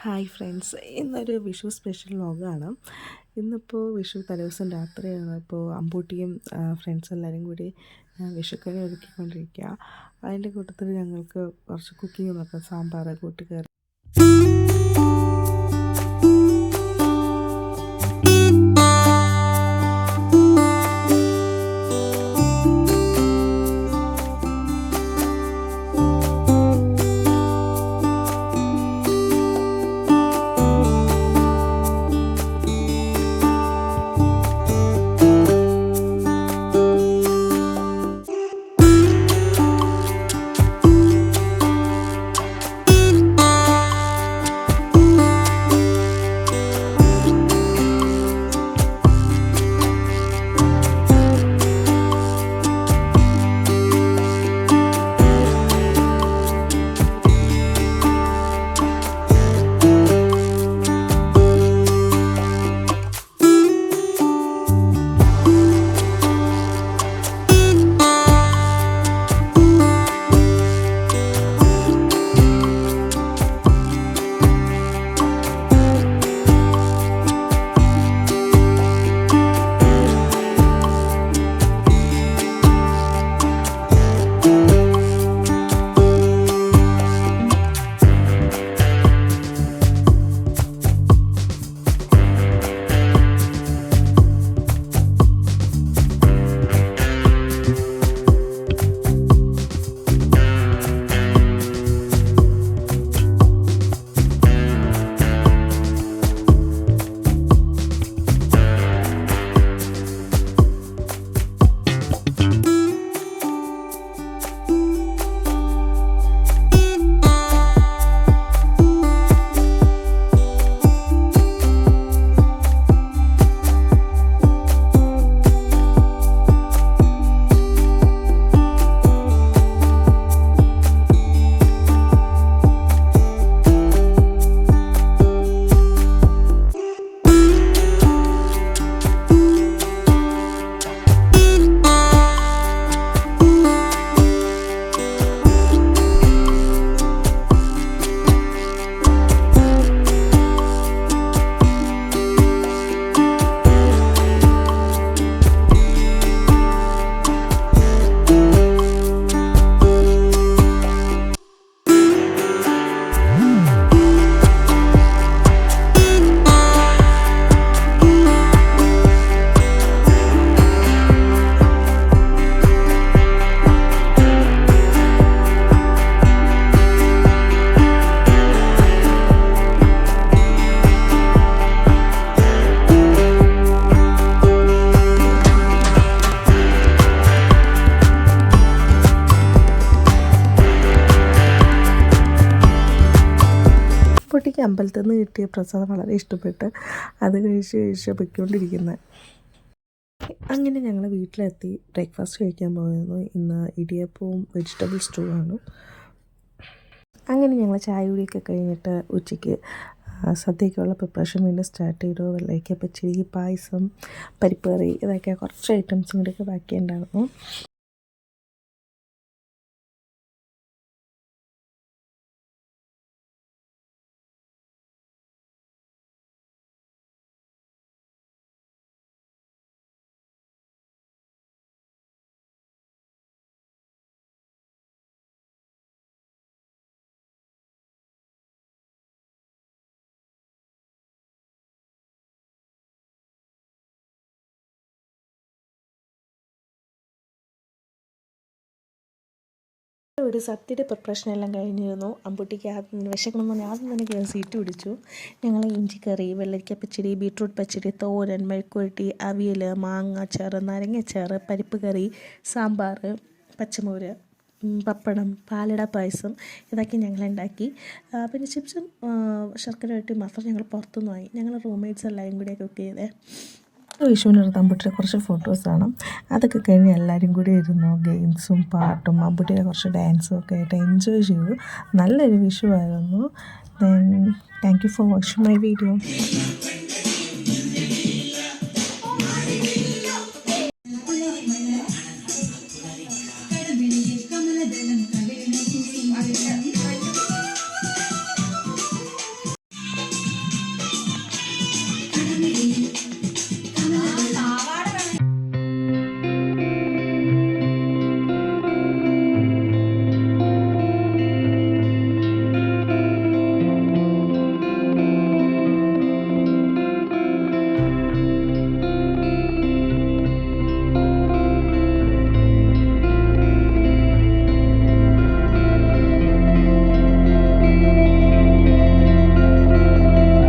Hi friends, ഇന്നൊരു Vishu special വ്ളോഗാണ്. ഇന്നിപ്പോൾ വിഷു തലേദിവസം രാത്രിയാണ്. ഇപ്പോൾ അമ്പൂട്ടിയും ഫ്രണ്ട്സ് എല്ലാവരും കൂടി വിഷുക്കണി ഒരുക്കിക്കൊണ്ടിരിക്കുക. അതിൻ്റെ കൂട്ടത്തിൽ ഞങ്ങൾക്ക് കുറച്ച് കുക്കിംഗ് നോക്കാം. സാമ്പാർ, കൂട്ടുകറി. കുട്ടിക്ക് അമ്പലത്തിൽ നിന്ന് കിട്ടിയ പ്രസാദം വളരെ ഇഷ്ടപ്പെട്ട് അത് കഴിച്ച് പൊയ്ക്കൊണ്ടിരിക്കുന്നത്. അങ്ങനെ ഞങ്ങൾ വീട്ടിലെത്തി ബ്രേക്ക്ഫാസ്റ്റ് കഴിക്കാൻ പോയിരുന്നു. ഇന്ന് ഇടിയപ്പവും വെജിറ്റബിൾ സ്റ്റൂ ആണ്. അങ്ങനെ ഞങ്ങൾ ചായ കുടിയൊക്കെ കഴിഞ്ഞിട്ട് ഉച്ചയ്ക്ക് സദ്യക്കുള്ള പ്രിപ്പറേഷൻ വീണ്ടും സ്റ്റാർട്ട് ചെയ്തു. വെള്ളരിക്ക പച്ചടി, പായസം, പരിപ്പ് കറി, ഇതൊക്കെ കുറച്ച് ഐറ്റംസും കൂടെയൊക്കെ ബാക്കിയുണ്ടായിരുന്നു. ഒരു സദ്യയുടെ പ്രിപ്പറേഷൻ എല്ലാം കഴിഞ്ഞിരുന്നു. അമ്പൂട്ടിക്ക് ആദ്യം വിശക്കണമെന്ന് പറഞ്ഞാൽ ആദ്യം തന്നെ സീറ്റ് പിടിച്ചു. ഞങ്ങൾ ഇഞ്ചിക്കറി, വെള്ളരിക്ക പച്ചടി, ബീട്രൂട്ട് പച്ചടി, തോരൻ, മെഴുക്കുവരട്ടി, അവിയൽ, മാങ്ങ അച്ചാറ്, നാരങ്ങ അച്ചാറ്, പരിപ്പ് കറി, സാമ്പാർ, പച്ചമോര്, പപ്പടം, പാലട പായസം, ഇതൊക്കെ ഞങ്ങളുണ്ടാക്കി. പിന്നെ ചിപ്സും ശർക്കര വരട്ടി മാത്രം ഞങ്ങൾ പുറത്തുനിന്ന് വാങ്ങി. ഞങ്ങൾ റൂംമേറ്റ്സ് എല്ലാവരും കൂടെ കുക്ക് ചെയ്തേ. വിഷുവിനടുത്ത് അമ്പൂട്ടിയുടെ കുറച്ച് ഫോട്ടോസാണ്. അതൊക്കെ കഴിഞ്ഞ് എല്ലാവരും കൂടി ഇരുന്നു ഗെയിംസും പാട്ടും അമ്പൂട്ടിയുടെ കുറച്ച് ഡാൻസും ഒക്കെ ആയിട്ട് എൻജോയ് ചെയ്തു. നല്ലൊരു വിഷുവായിരുന്നു. Thank you for watching my video.